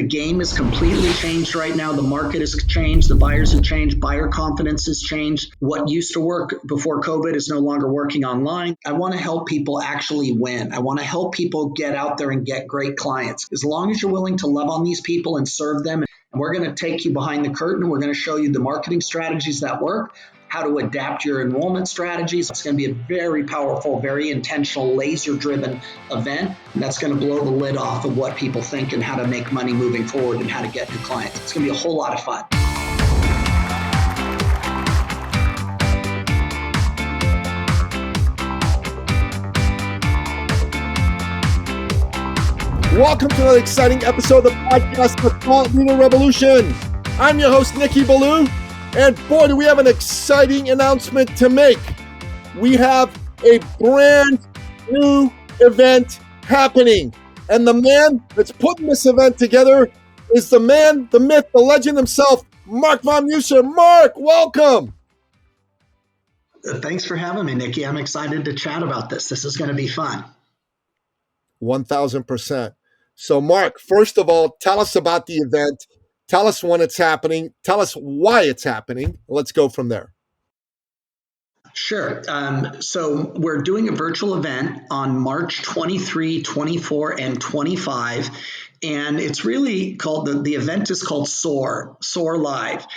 The game is completely changed right now. The market has changed. The buyers have changed. Buyer confidence has changed. What used to work before COVID is no longer working online. I want to help people actually win. I want to help people get out there and get great clients. As long as you're willing to love on these people and serve them, and we're going to take you behind the curtain. We're going to show you the marketing strategies that work, how to adapt your enrollment strategies. It's going to be a very powerful, very intentional, laser-driven event that's going to blow the lid off of what people think and how to make money moving forward and how to get new clients. It's going to be a whole lot of fun. Welcome to another exciting episode of the podcast, The Thought Leader Revolution. I'm your host, Nicky Ballou, and boy, do we have an exciting announcement to make. We have a brand new event happening, and the man that's putting this event together is the man, the myth, the legend himself, Mark Von Musser. Mark, welcome. Thanks for having me, Nicky. I'm excited to chat about this. This is going to be fun. 1,000%. So, Mark, first of all, tell us about the event. Tell us when it's happening. Tell us why it's happening. Let's go from there. Sure. So we're doing a virtual event on March 23, 24, and 25. And it's really called, the event is called Soar Live.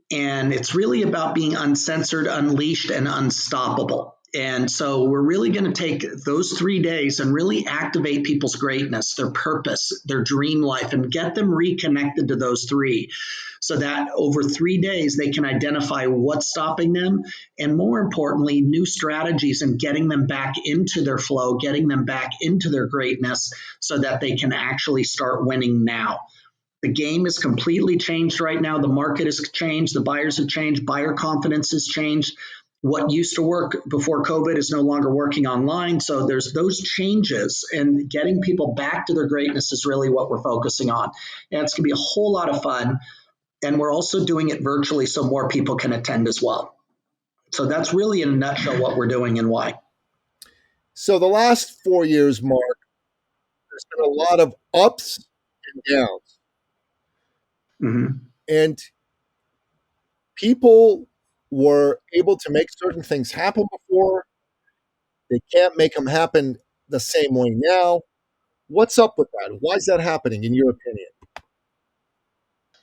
And it's really about being uncensored, unleashed, and unstoppable. And so we're really going to take those 3 days and really activate people's greatness, their purpose, their dream life, and get them reconnected to those three so that over 3 days they can identify what's stopping them and, more importantly, new strategies and getting them back into their flow, getting them back into their greatness so that they can actually start winning now. The game is completely changed right now. The market has changed. The buyers have changed. Buyer confidence has changed. What used to work before COVID is no longer working online. So there's those changes, and getting people back to their greatness is really what we're focusing on. And it's going to be a whole lot of fun. And we're also doing it virtually so more people can attend as well. So that's really in a nutshell what we're doing and why. So the last 4 years, Mark, there's been a lot of ups and downs. Mm-hmm. And people were able to make certain things happen before. They can't make them happen the same way now. What's up with that? Why is that happening, in your opinion?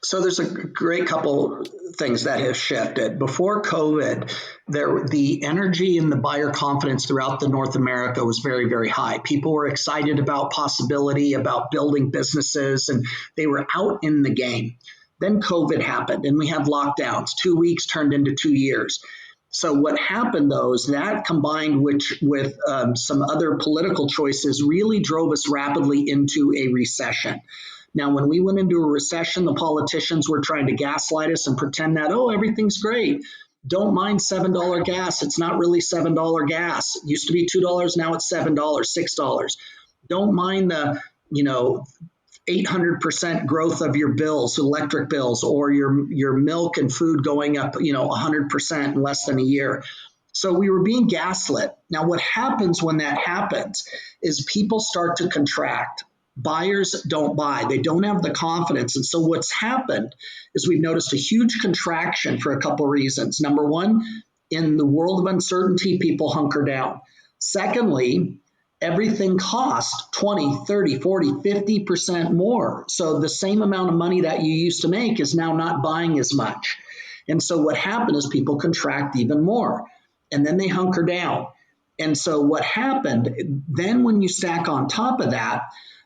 So there's a great couple things that have shifted. Before COVID, the energy and the buyer confidence throughout the North America was very, very high. People were excited about possibility, about building businesses, and they were out in the game. Then COVID happened and we had lockdowns. 2 weeks turned into 2 years. So what happened, though, is that combined with some other political choices really drove us rapidly into a recession. Now, when we went into a recession, the politicians were trying to gaslight us and pretend that, oh, everything's great. Don't mind $7 gas. It's not really $7 gas. It used to be $2. Now it's $7, $6. Don't mind the, 800% growth of your bills, electric bills, or your milk and food going up, 100% in less than a year. So we were being gaslit. Now, what happens when that happens is people start to contract. Buyers don't buy. They don't have the confidence. And so what's happened is we've noticed a huge contraction for a couple of reasons. Number one, in the world of uncertainty, people hunker down. Secondly, everything costs 20, 30, 40, 50% more. So the same amount of money that you used to make is now not buying as much. And so what happened is people contract even more, and then they hunker down. And so what happened, then when you stack on top of that,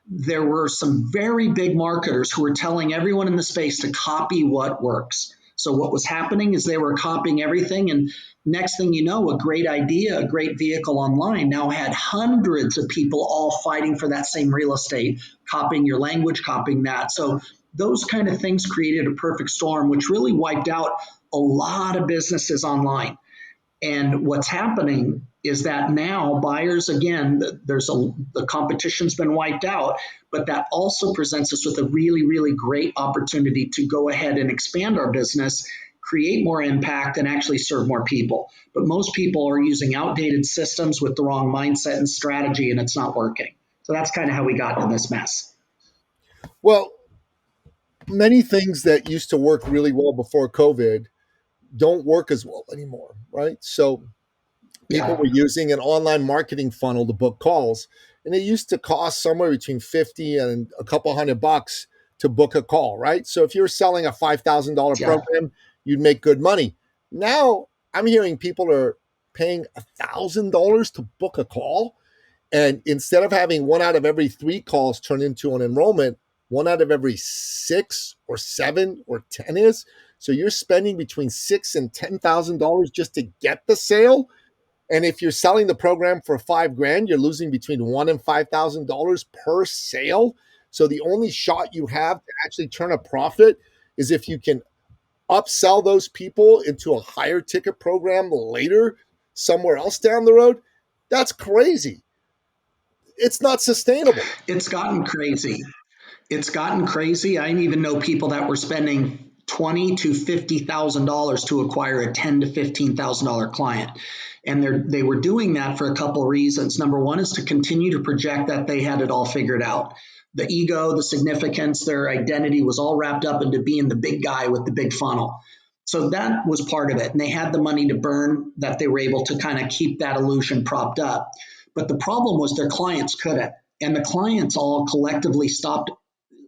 there were some very big marketers who were telling everyone in the space to copy what works. So what was happening is they were copying everything, and next thing you know, a great idea, a great vehicle online now had hundreds of people all fighting for that same real estate, copying your language, copying that. So those kind of things created a perfect storm, which really wiped out a lot of businesses online. And what's happening is that now buyers, again, the competition's been wiped out, but that also presents us with a really, really great opportunity to go ahead and expand our business, create more impact, and actually serve more people. But most people are using outdated systems with the wrong mindset and strategy, and it's not working. So that's kind of how we got in this mess. Well, many things that used to work really well before COVID don't work as well anymore, right? So people Yeah. were using an online marketing funnel to book calls, and it used to cost somewhere between 50 and a couple $100 to book a call, right? So if you're selling a $5,000 Yeah. program, you'd make good money. Now I'm hearing people are paying $1,000 to book a call, and instead of having one out of every 3 calls turn into an enrollment, one out of every 6 or 7 or 10 is. So you're spending between $6,000 and $10,000 just to get the sale. And if you're selling the program for $5,000, you're losing between $1,000 and $5,000 per sale. So the only shot you have to actually turn a profit is if you can upsell those people into a higher ticket program later, somewhere else down the road. That's crazy. It's not sustainable. It's gotten crazy. It's gotten crazy. I even know people that were spending $20,000 to $50,000 to acquire a $10,000 to $15,000 client, and they were doing that for a couple of reasons. Number one is to continue to project that they had it all figured out. The ego, the significance, their identity was all wrapped up into being the big guy with the big funnel. So that was part of it, and they had the money to burn that they were able to kind of keep that illusion propped up. But the problem was their clients couldn't, and the clients all collectively stopped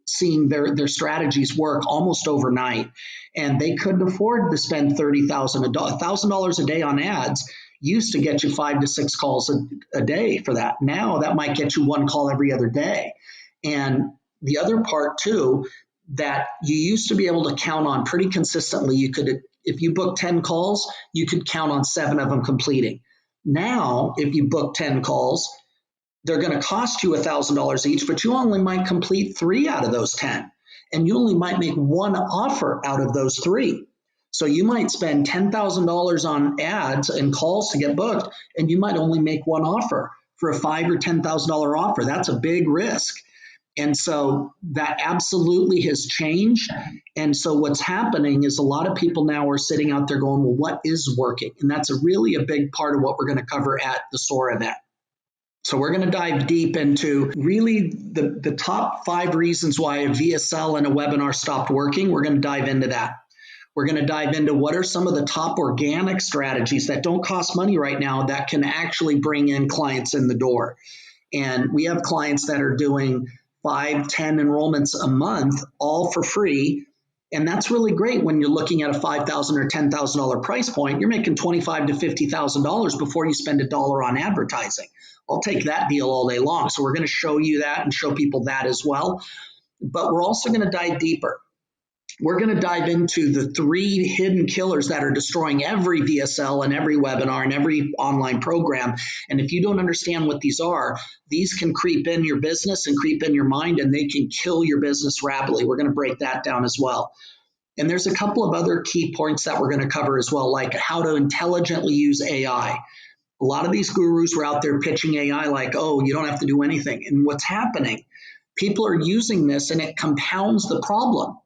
seeing their strategies work almost overnight, and they couldn't afford to spend $1,000 a day on ads. Used to get you 5 to 6 calls a day for that. Now that might get you one call every other day. And the other part too, that you used to be able to count on pretty consistently. You could, if you book 10 calls, you could count on 7 of them completing. Now, if you book 10 calls, they're going to cost you $1,000 each, but you only might complete 3 out of those 10. And you only might make one offer out of those 3. So you might spend $10,000 on ads and calls to get booked, and you might only make one offer for a $5,000 or $10,000 offer. That's a big risk. And so that absolutely has changed. And so what's happening is a lot of people now are sitting out there going, well, what is working? And that's really a big part of what we're going to cover at the Soar event. So we're going to dive deep into really the top 5 reasons why a VSL and a webinar stopped working. We're going to dive into that. We're going to dive into what are some of the top organic strategies that don't cost money right now that can actually bring in clients in the door. And we have clients that are doing 5, 10 enrollments a month, all for free. And that's really great when you're looking at a $5,000 or $10,000 price point. You're making $25,000 to $50,000 before you spend $1 on advertising. I'll take that deal all day long. So we're going to show you that and show people that as well. But we're also going to dive deeper. We're going to dive into the 3 hidden killers that are destroying every VSL and every webinar and every online program. And if you don't understand what these are, these can creep in your business and creep in your mind, and they can kill your business rapidly. We're going to break that down as well. And there's a couple of other key points that we're going to cover as well, like how to intelligently use AI. A lot of these gurus were out there pitching AI like, oh, you don't have to do anything. And what's happening? People are using this and it compounds the problem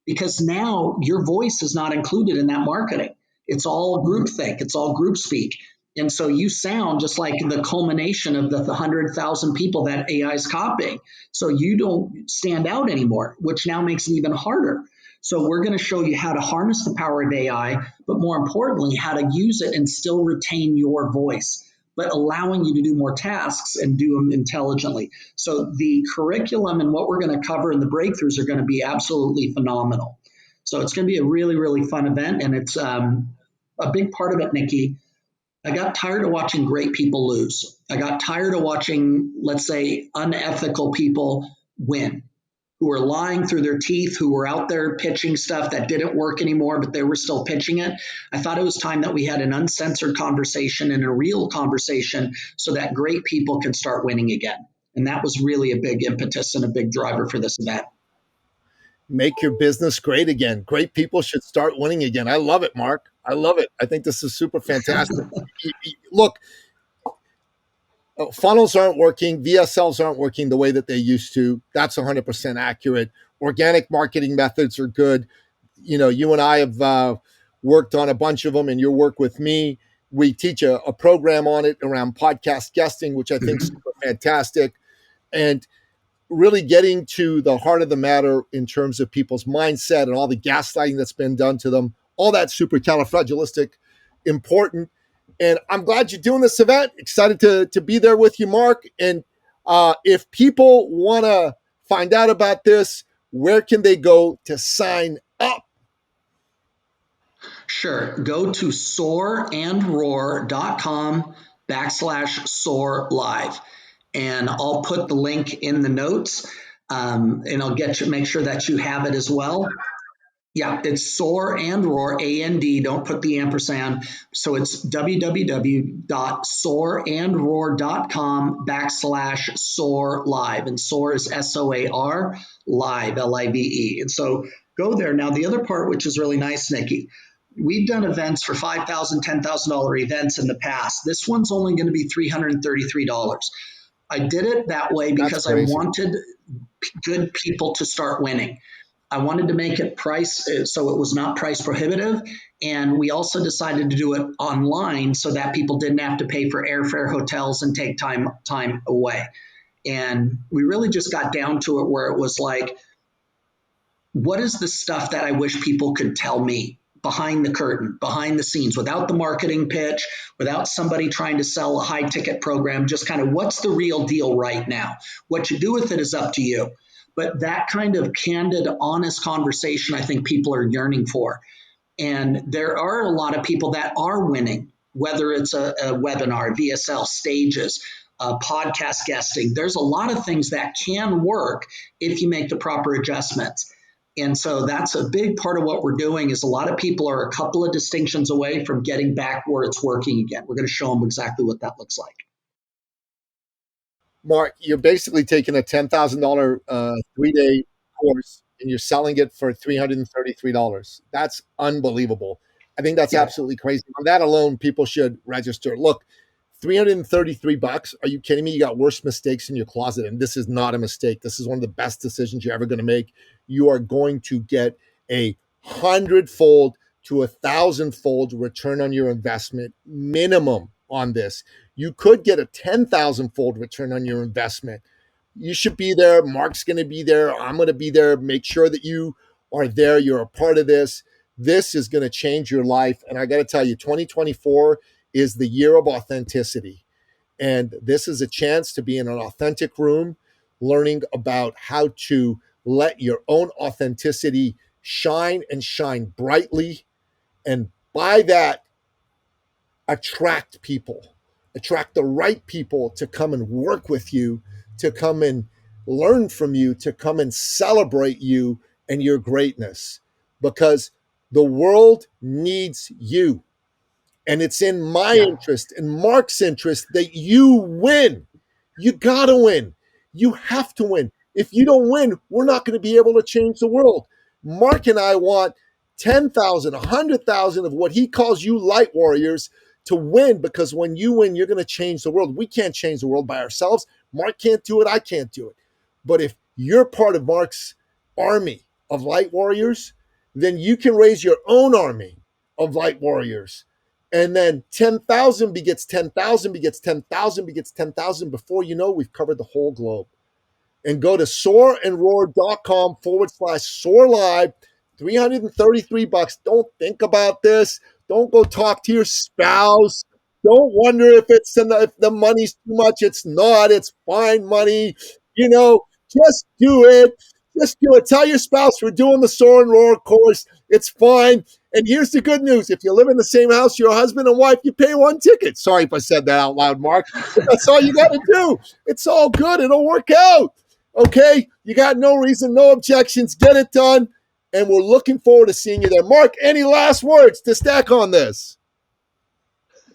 because now your voice is not included in that marketing. It's all groupthink, it's all group speak. And so you sound just like the culmination of the 100,000 people that AI is copying. So you don't stand out anymore, which now makes it even harder. So we're going to show you how to harness the power of AI, but more importantly, how to use it and still retain your voice, but allowing you to do more tasks and do them intelligently. So the curriculum and what we're going to cover and the breakthroughs are going to be absolutely phenomenal. So it's going to be a really, really fun event. And it's a big part of it, Nikki. I got tired of watching great people lose. I got tired of watching, let's say, unethical people win, who were lying through their teeth, who were out there pitching stuff that didn't work anymore, but they were still pitching it. I thought it was time that we had an uncensored conversation and a real conversation so that great people could start winning again. And that was really a big impetus and a big driver for this event. Make your business great again. Great people should start winning again. I love it, Mark. I love it. I think this is super fantastic. Look, funnels aren't working. VSLs aren't working the way that they used to. That's 100% accurate. Organic marketing methods are good. You know, you and I have worked on a bunch of them, and your work with me. We teach a program on it around podcast guesting, which I think is super fantastic. And really getting to the heart of the matter in terms of people's mindset and all the gaslighting that's been done to them. All that supercalifragilistic, important. And I'm glad you're doing this event. Excited to be there with you, Mark. And if people want to find out about this, where can they go to sign up? Sure. Go to soarandroar.com/soar live. And I'll put the link in the notes, and I'll make sure that you have it as well. Yeah, it's Soar and Roar, AND, don't put the ampersand. So it's www.soarandroar.com/soar live. And Soar is SOAR live, LIVE. And so go there. Now, the other part, which is really nice, Nikki, we've done events for $5,000, $10,000 events in the past. This one's only going to be $333. I did it that way because I wanted good people to start winning. I wanted to make it price so it was not price prohibitive. And we also decided to do it online so that people didn't have to pay for airfare, hotels, and take time away. And we really just got down to it where it was like, what is the stuff that I wish people could tell me behind the curtain, behind the scenes, without the marketing pitch, without somebody trying to sell a high ticket program, just kind of what's the real deal right now? What you do with it is up to you. But that kind of candid, honest conversation, I think people are yearning for. And there are a lot of people that are winning, whether it's a webinar, VSL, stages, podcast guesting. There's a lot of things that can work if you make the proper adjustments. And so that's a big part of what we're doing is a lot of people are a couple of distinctions away from getting back where it's working again. We're going to show them exactly what that looks like. Mark, you're basically taking a $10,000 3-day course and you're selling it for $333. That's unbelievable. I think that's absolutely crazy. On that alone, people should register. Look, $333. Are you kidding me? You got worse mistakes in your closet. And this is not a mistake. This is one of the best decisions you're ever going to make. You are going to get a 100-fold to 1,000-fold return on your investment minimum on this. You could get a 10,000-fold return on your investment. You should be there. Mark's going to be there. I'm going to be there. Make sure that you are there. You're a part of this. This is going to change your life. And I got to tell you, 2024 is the year of authenticity. And this is a chance to be in an authentic room, learning about how to let your own authenticity shine and shine brightly. And by that, attract people, attract the right people to come and work with you, to come and learn from you, to come and celebrate you and your greatness, because the world needs you. And it's in my interest and Mark's interest that you win. You got to win. You have to win. If you don't win, we're not going to be able to change the world. Mark and I want 10,000, 100,000 of what he calls you light warriors to win, because when you win, you're going to change the world. We can't change the world by ourselves. Mark can't do it. I can't do it. But if you're part of Mark's army of light warriors, then you can raise your own army of light warriors. And then 10,000 begets 10,000 begets 10,000 begets 10,000. Before you know, we've covered the whole globe. And go to soarandroar.com/soar live. $333. Don't think about this. Don't go talk to your spouse. Don't wonder if if the money's too much. It's not. It's fine money. Just do it. Just do it. Tell your spouse we're doing the Soar and Roar course. It's fine. And here's the good news. If you live in the same house, your husband and wife, you pay one ticket. Sorry if I said that out loud, Mark. But that's all you got to do. It's all good. It'll work out. Okay? You got no reason, no objections. Get it done. And we're looking forward to seeing you there. Mark, any last words to stack on this?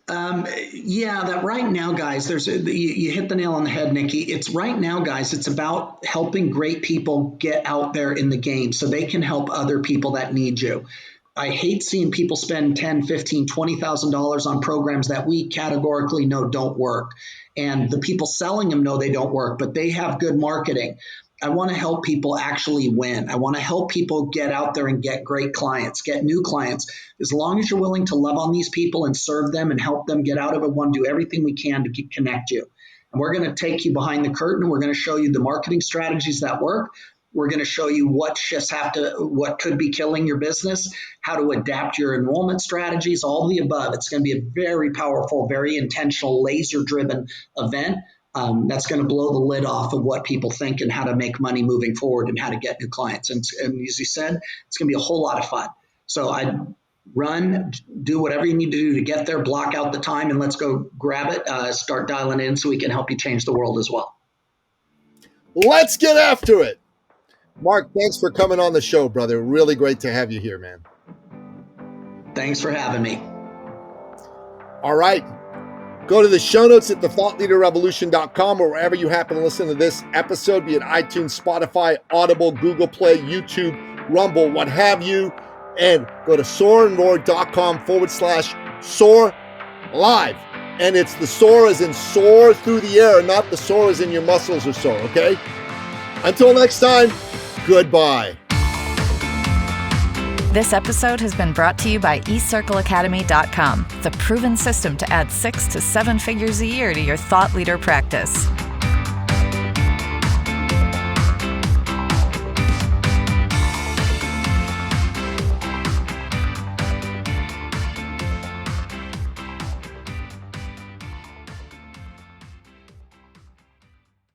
That right now, guys, you hit the nail on the head, Nikki. It's right now, guys, it's about helping great people get out there in the game so they can help other people that need you. I hate seeing people spend $10,000, $15,000, $20,000 on programs that we categorically know don't work. And the people selling them know they don't work, but they have good marketing. I want to help people actually win. I want to help people get out there and get great clients, get new clients. As long as you're willing to love on these people and serve them and help them get out of it, we want to do everything we can to connect you. We're going to take you behind the curtain. We're going to show you the marketing strategies that work. We're going to show you what could be killing your business, how to adapt your enrollment strategies, all the above. It's going to be a very powerful, very intentional, laser-driven event that's going to blow the lid off of what people think and how to make money moving forward and how to get new clients. And as you said, it's going to be a whole lot of fun. So I'd run, do whatever you need to do to get there, block out the time, and let's go grab it, start dialing in so we can help you change the world as well. Let's get after it. Mark, thanks for coming on the show, brother. Really great to have you here, man. Thanks for having me. All right. Go to the show notes at thethoughtleaderrevolution.com or wherever you happen to listen to this episode, be it iTunes, Spotify, Audible, Google Play, YouTube, Rumble, what have you, and go to soarandroar.com/soar live. And it's the soar as in soar through the air, not the soar as in your muscles are sore, okay? Until next time, goodbye. This episode has been brought to you by eCircleAcademy.com, the proven system to add 6 to 7 figures a year to your thought leader practice.